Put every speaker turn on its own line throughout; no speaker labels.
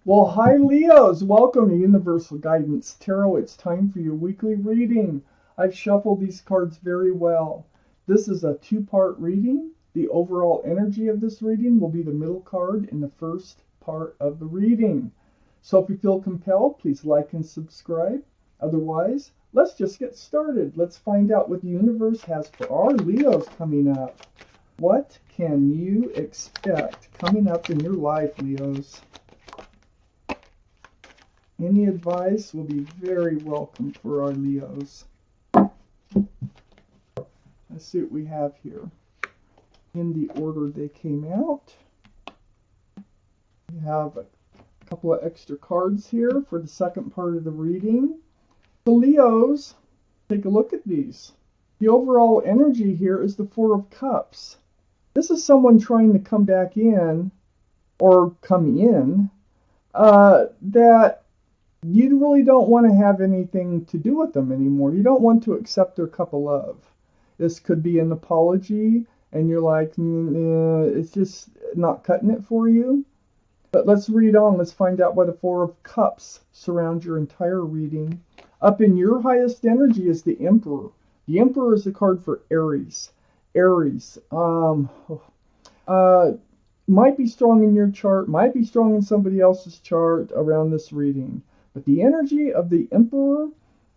Well, hi Leos, welcome to Universal Guidance Tarot. It's time for your weekly reading. I've shuffled these cards very well. This is a two-part reading. The overall energy of this reading will be the middle card in the first part of the reading. So if you feel compelled, please like and subscribe. Otherwise, let's just get started. Let's find out what the universe has for our Leos coming up. What can you expect coming up in your life, Leos? Any advice will be very welcome for our Leos. Let's see what we have here. In the order they came out, we have a couple of extra cards here for the second part of the reading. The Leos, take a look at these. The overall energy here is the Four of Cups. This is someone trying to come back in, or come in, that you really don't want to have anything to do with them anymore. You don't want to accept their cup of love. This could be an apology, and you're like, it's just not cutting it for you. But let's read on. Let's find out what a Four of Cups surrounds your entire reading. Up in your highest energy is the Emperor. The Emperor is a card for Aries. Aries. Might be strong in your chart, might be strong in somebody else's chart around this reading. But the energy of the Emperor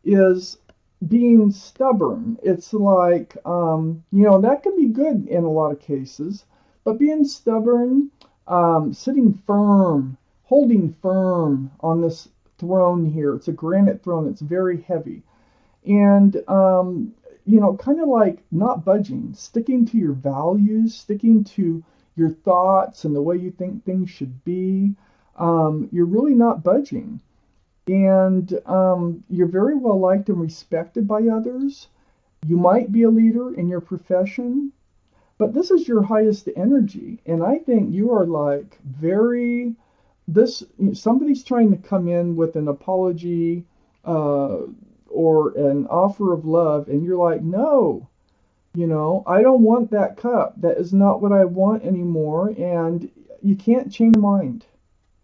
is being stubborn. It's like, that can be good in a lot of cases. But being stubborn, sitting firm, holding firm on this throne here. It's a granite throne. It's very heavy. And, kind of like not budging, sticking to your values, sticking to your thoughts and the way you think things should be. You're really not budging. And you're very well liked and respected by others. You might be a leader in your profession, but this is your highest energy. And I think you are like somebody's trying to come in with an apology or an offer of love, and you're like, no, I don't want that cup. That is not what I want anymore. And you can't change your mind.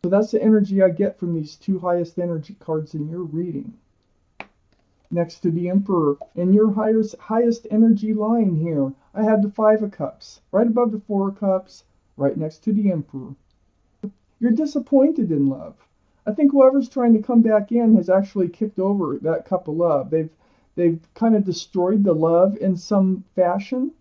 So that's the energy I get from these two highest energy cards in your reading. Next to the Emperor, in your highest energy line here, I have the Five of Cups. Right above the Four of Cups, right next to the Emperor. You're disappointed in love. I think whoever's trying to come back in has actually kicked over that cup of love. They've kind of destroyed the love in some fashion.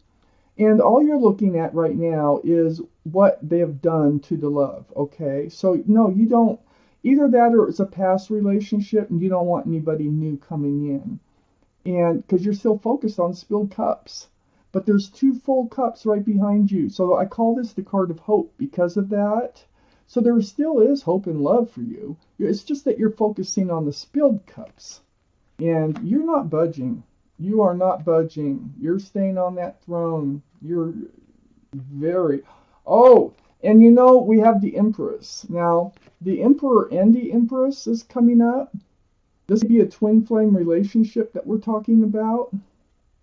And all you're looking at right now is what they have done to the love, okay? So, no, you don't. Either that or it's a past relationship and you don't want anybody new coming in. And because you're still focused on spilled cups. But there's two full cups right behind you. So I call this the card of hope because of that. So there still is hope and love for you. It's just that you're focusing on the spilled cups. And you're not budging. You are not budging. You're staying on that throne. You're very... Oh, and we have the Empress. Now, the Emperor and the Empress is coming up. This would be a twin flame relationship that we're talking about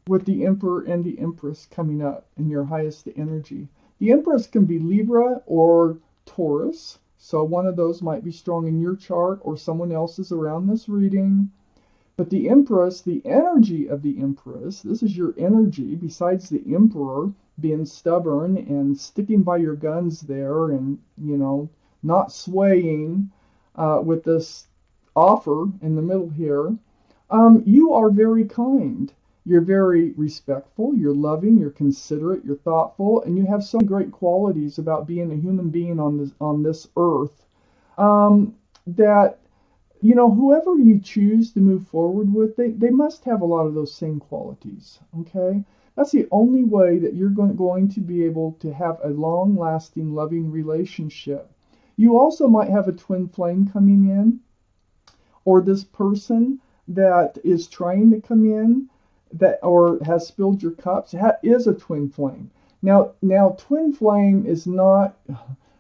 with the Emperor and the Empress coming up in your highest energy. The Empress can be Libra or Taurus. So one of those might be strong in your chart or someone else's around this reading. But the Empress, the energy of the Empress, this is your energy, besides the Emperor being stubborn and sticking by your guns there and, not swaying with this offer in the middle here. You are very kind. You're very respectful, you're loving, you're considerate, you're thoughtful, and you have some great qualities about being a human being on this earth that... whoever you choose to move forward with, they must have a lot of those same qualities, okay? That's the only way that you're going to be able to have a long-lasting, loving relationship. You also might have a twin flame coming in, or this person that is trying to come in, or has spilled your cups, is a twin flame. Now, twin flame is not...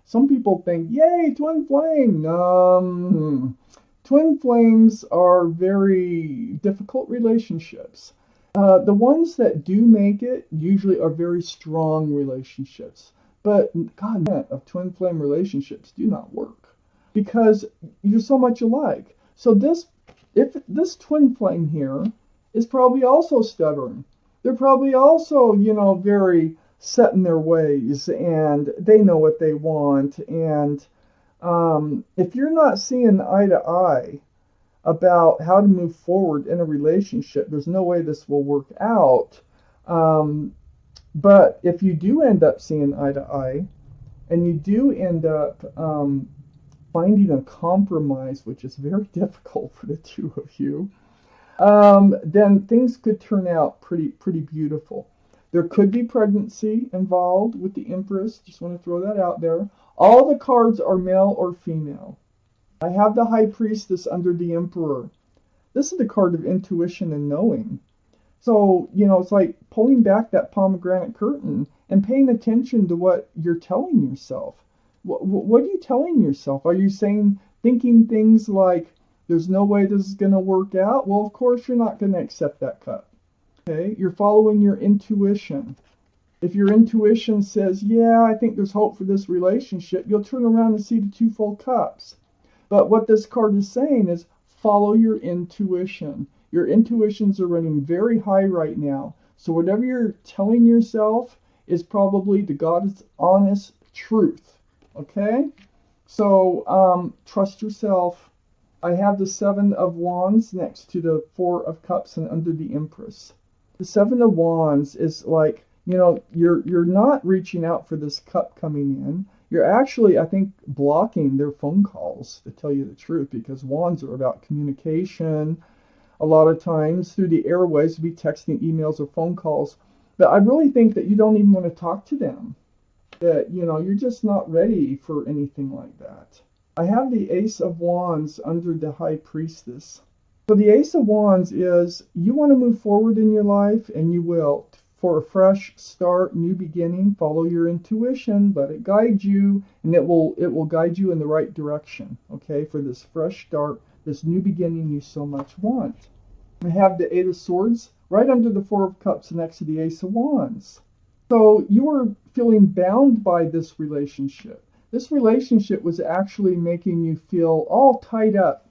Some people think, yay, twin flame! Twin flames are very difficult relationships. The ones that do make it usually are very strong relationships. But God, of twin flame relationships do not work. because you're so much alike. So if this twin flame here is probably also stubborn. They're probably also, very set in their ways, and they know what they want. And if you're not seeing eye to eye about how to move forward in a relationship, there's no way this will work out. But if you do end up seeing eye to eye, and you do end up finding a compromise, which is very difficult for the two of you, then things could turn out pretty beautiful. There could be pregnancy involved with the Empress. Just want to throw that out there. All the cards are male or female. I have the High Priestess under the Emperor. This is the card of intuition and knowing. So, it's like pulling back that pomegranate curtain and paying attention to what you're telling yourself. What are you telling yourself? Are you thinking things like, there's no way this is going to work out? Well, of course you're not going to accept that cup. Okay? You're following your intuition. If your intuition says, yeah, I think there's hope for this relationship, you'll turn around and see the two full cups. But what this card is saying is follow your intuition. Your intuitions are running very high right now. So whatever you're telling yourself is probably the God's honest truth. Okay? So trust yourself. I have the Seven of Wands next to the Four of Cups and under the Empress. The Seven of Wands is like, you're not reaching out for this cup coming in. You're actually, I think, blocking their phone calls, to tell you the truth, because wands are about communication. A lot of times through the airways, be texting, emails, or phone calls. But I really think that you don't even want to talk to them. That, you're just not ready for anything like that. I have the Ace of Wands under the High Priestess. So the Ace of Wands is, you want to move forward in your life, and you will. For a fresh start, new beginning, follow your intuition, let it guide you, and it will guide you in the right direction, okay, for this fresh start, this new beginning you so much want. I have the Eight of Swords right under the Four of Cups next to the Ace of Wands. So you were feeling bound by this relationship. This relationship was actually making you feel all tied up.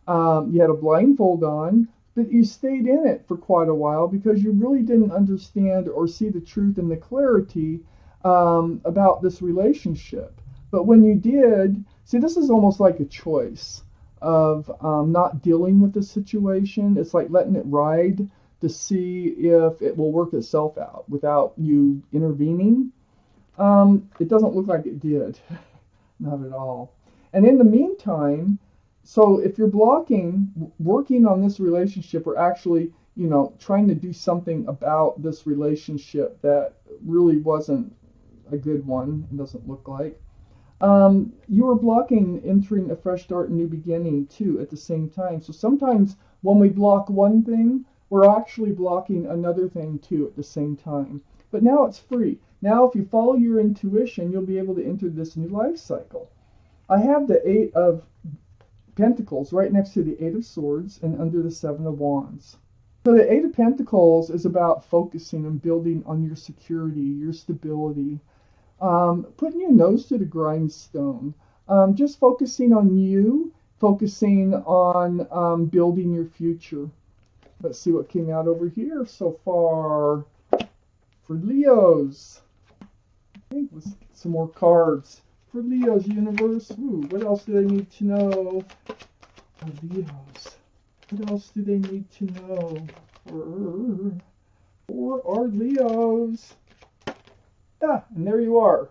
You had a blindfold on, but you stayed in it for quite a while because you really didn't understand or see the truth and the clarity about this relationship. But when you did, see, this is almost like a choice of not dealing with the situation. It's like letting it ride to see if it will work itself out without you intervening. It doesn't look like it did. Not at all. And in the meantime, so if you're working on this relationship, or actually, trying to do something about this relationship that really wasn't a good one, it doesn't look like, you are blocking entering a fresh start and new beginning too at the same time. So sometimes when we block one thing, we're actually blocking another thing too at the same time. But now it's free. Now if you follow your intuition, you'll be able to enter this new life cycle. I have the Eight of Pentacles right next to the Eight of Swords and under the Seven of Wands. So the Eight of Pentacles is about focusing and building on your security, your stability, putting your nose to the grindstone, just focusing on you, focusing on building your future. Let's see what came out over here so far for Leos. Okay, let's get some more cards. For Leo's universe. Ooh, what else do they need to know? For Leos. What else do they need to know for our Leos? Yeah, and there you are.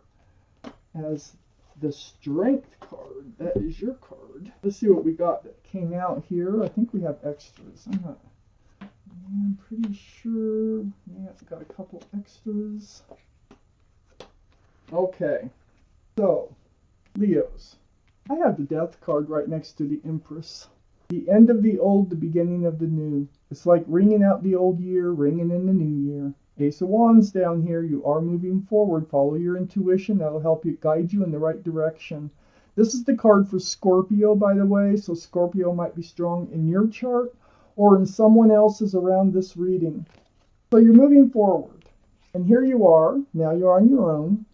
As the Strength card. That is your card. Let's see what we got that came out here. I think we have extras. I'm pretty sure. Yeah, it's got a couple extras. Okay. So, Leos, I have the Death card right next to the Empress. The end of the old, the beginning of the new. It's like ringing out the old year, ringing in the new year. Ace of Wands down here. You are moving forward. Follow your intuition. That'll help you guide you in the right direction. This is the card for Scorpio, by the way. So Scorpio might be strong in your chart or in someone else's around this reading. So you're moving forward. And here you are. Now you're on your own.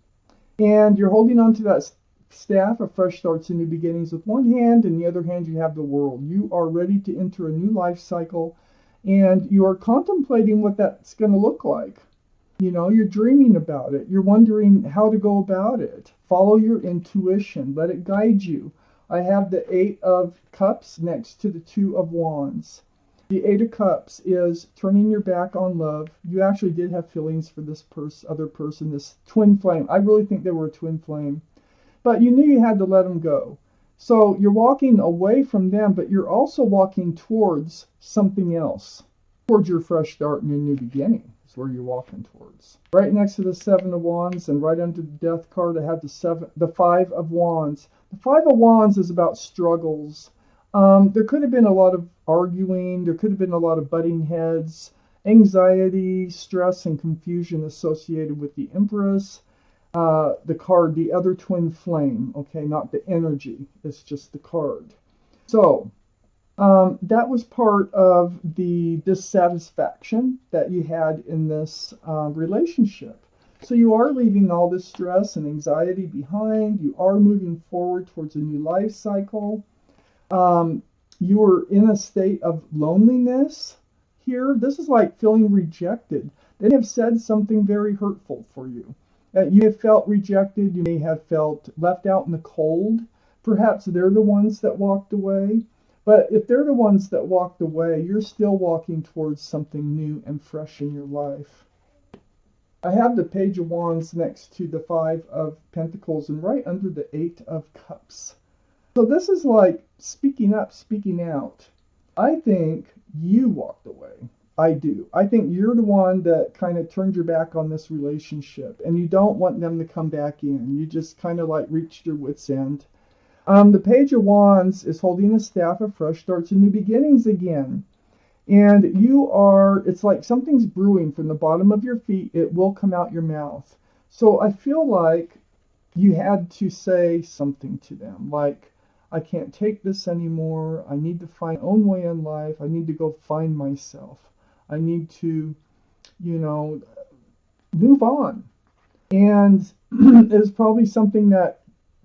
And you're holding on to that staff of fresh starts and new beginnings with one hand, and the other hand you have the world. You are ready to enter a new life cycle, and you are contemplating what that's going to look like. You know, you're dreaming about it. You're wondering how to go about it. Follow your intuition. Let it guide you. I have the Eight of Cups next to the Two of Wands. The Eight of Cups is turning your back on love. You actually did have feelings for this other person, this twin flame. I really think they were a twin flame. But you knew you had to let them go. So you're walking away from them, but you're also walking towards something else. Towards your fresh start and your new beginning is where you're walking towards. Right next to the Seven of Wands and right under the Death card, I have the Five of Wands. The Five of Wands is about struggles. There could have been a lot of arguing. There could have been a lot of butting heads, anxiety, stress, and confusion associated with the Empress. The card, the other twin flame, okay, not the energy, it's just the card. So, that was part of the dissatisfaction that you had in this relationship. So you are leaving all this stress and anxiety behind. You are moving forward towards a new life cycle. You are in a state of loneliness here. This is like feeling rejected. They have said something very hurtful for you. You have felt rejected. You may have felt left out in the cold. Perhaps they're the ones that walked away. But if they're the ones that walked away, you're still walking towards something new and fresh in your life. I have the Page of Wands next to the Five of Pentacles and right under the Eight of Cups. So this is like speaking up, speaking out. I think you walked away. I do. I think you're the one that kind of turned your back on this relationship and you don't want them to come back in. You just kind of like reached your wit's end. The Page of Wands is holding a staff of fresh starts and new beginnings again. And it's like something's brewing from the bottom of your feet. It will come out your mouth. So I feel like you had to say something to them. Like, I can't take this anymore. I need to find my own way in life. I need to go find myself. I need to, move on. And it's probably something that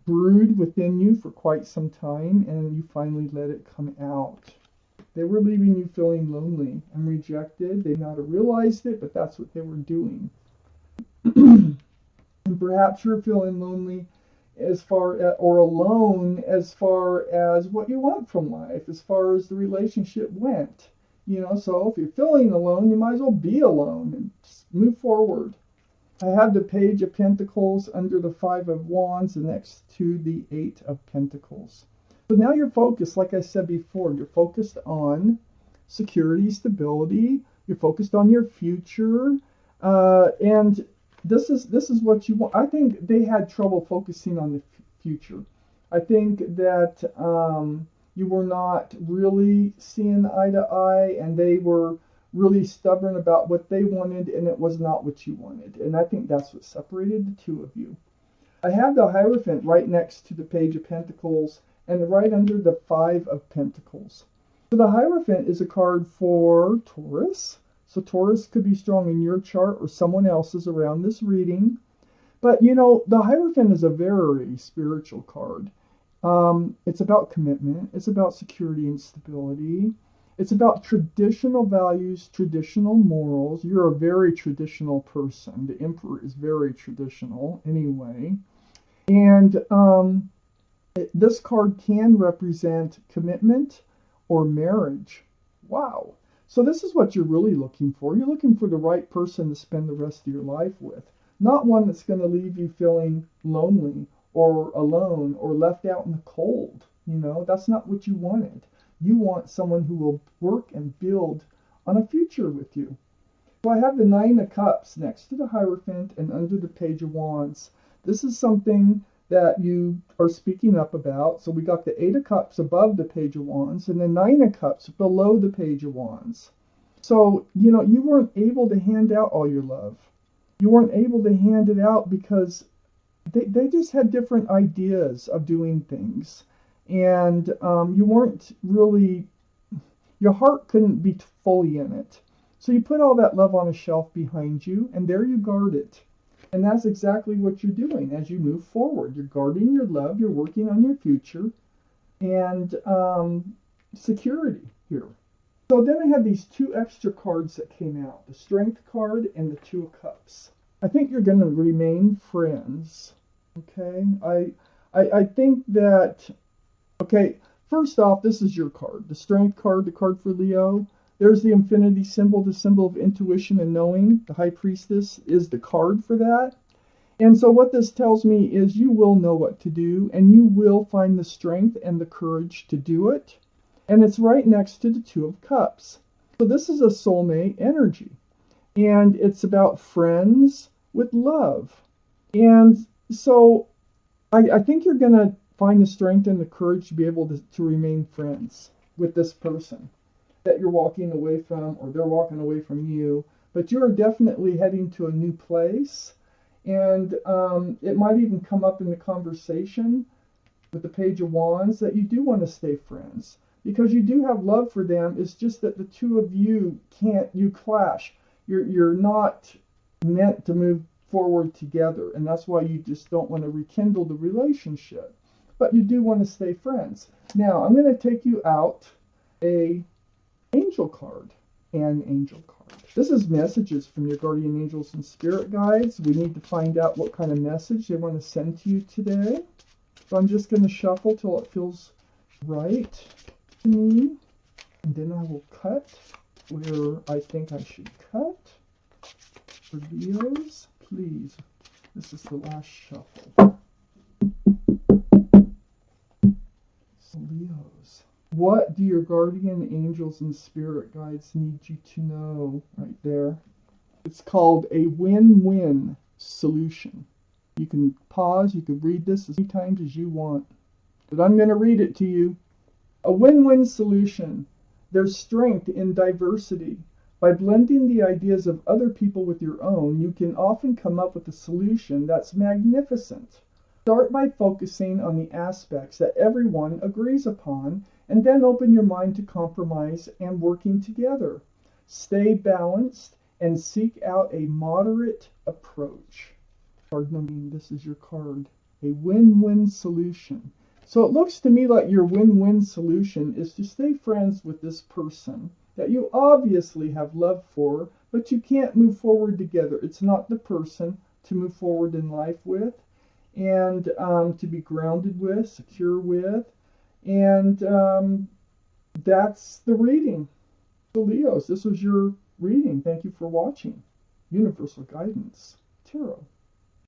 brewed within you for quite some time, and you finally let it come out. They were leaving you feeling lonely and rejected. They may not have realized it, but that's what they were doing. And perhaps you're feeling lonely or alone as far as what you want from life, as far as the relationship went. So if you're feeling alone, you might as well be alone and just move forward. I have the Page of Pentacles under the Five of Wands and next to the Eight of Pentacles. So now you're focused, like I said before, you're focused on security, stability, you're focused on your future, and this is what you want. I think they had trouble focusing on the future. I think that you were not really seeing eye to eye, and they were really stubborn about what they wanted, and it was not what you wanted. And I think that's what separated the two of you. I have the Hierophant right next to the Page of Pentacles and right under the Five of Pentacles. So the Hierophant is a card for Taurus. So Taurus could be strong in your chart or someone else's around this reading. But the Hierophant is a very spiritual card. It's about commitment. It's about security and stability. It's about traditional values, traditional morals. You're a very traditional person. The Emperor is very traditional anyway. And this card can represent commitment or marriage. Wow. So this is what you're really looking for. You're looking for the right person to spend the rest of your life with. Not one that's going to leave you feeling lonely or alone or left out in the cold. That's not what you wanted. You want someone who will work and build on a future with you. So I have the Nine of Cups next to the Hierophant and under the Page of Wands. This is something that you are speaking up about. So we got the Eight of Cups above the Page of Wands and the Nine of Cups below the Page of Wands. So, you weren't able to hand out all your love. You weren't able to hand it out because they just had different ideas of doing things. And you weren't really, your heart couldn't be fully in it. So you put all that love on a shelf behind you, and there you guard it. And that's exactly what you're doing as you move forward. You're guarding your love, you're working on your future, and security here. So then I had these two extra cards that came out, the Strength card and the Two of Cups. I think you're going to remain friends. Okay? I think that, okay, first off, this is your card. The Strength card, the card for Leo. There's the infinity symbol, the symbol of intuition and knowing. The High Priestess is the card for that. And so what this tells me is you will know what to do, and you will find the strength and the courage to do it. And it's right next to the Two of Cups. So this is a soulmate energy. And it's about friends with love. And so I think you're going to find the strength and the courage to be able to remain friends with this person that you're walking away from, or they're walking away from you. But you're definitely heading to a new place. And it might even come up in the conversation with the Page of Wands that you do want to stay friends. Because you do have love for them. It's just that the two of you you clash. You're not meant to move forward together. And that's why you just don't want to rekindle the relationship. But you do want to stay friends. Now, I'm going to take you out a angel card. An angel card. This is messages from your guardian angels and spirit guides. We need to find out what kind of message they want to send to you today. So I'm just going to shuffle till it feels right to me. And then I will cut where I think I should cut. For Leos, please. This is the last shuffle. So Leos. What do your guardian angels and spirit guides need you to know right there? It's called a win-win solution. You can pause, you can read this as many times as you want. But I'm going to read it to you. A win-win solution. There's strength in diversity. By blending the ideas of other people with your own, you can often come up with a solution that's magnificent. Start by focusing on the aspects that everyone agrees upon, and then open your mind to compromise and working together. Stay balanced and seek out a moderate approach. Card number, this is your card. A win-win solution. So it looks to me like your win-win solution is to stay friends with this person that you obviously have love for, but you can't move forward together. It's not the person to move forward in life with, and to be grounded with, secure with. And that's the reading. So Leos, this was your reading. Thank you for watching. Universal Guidance Tarot.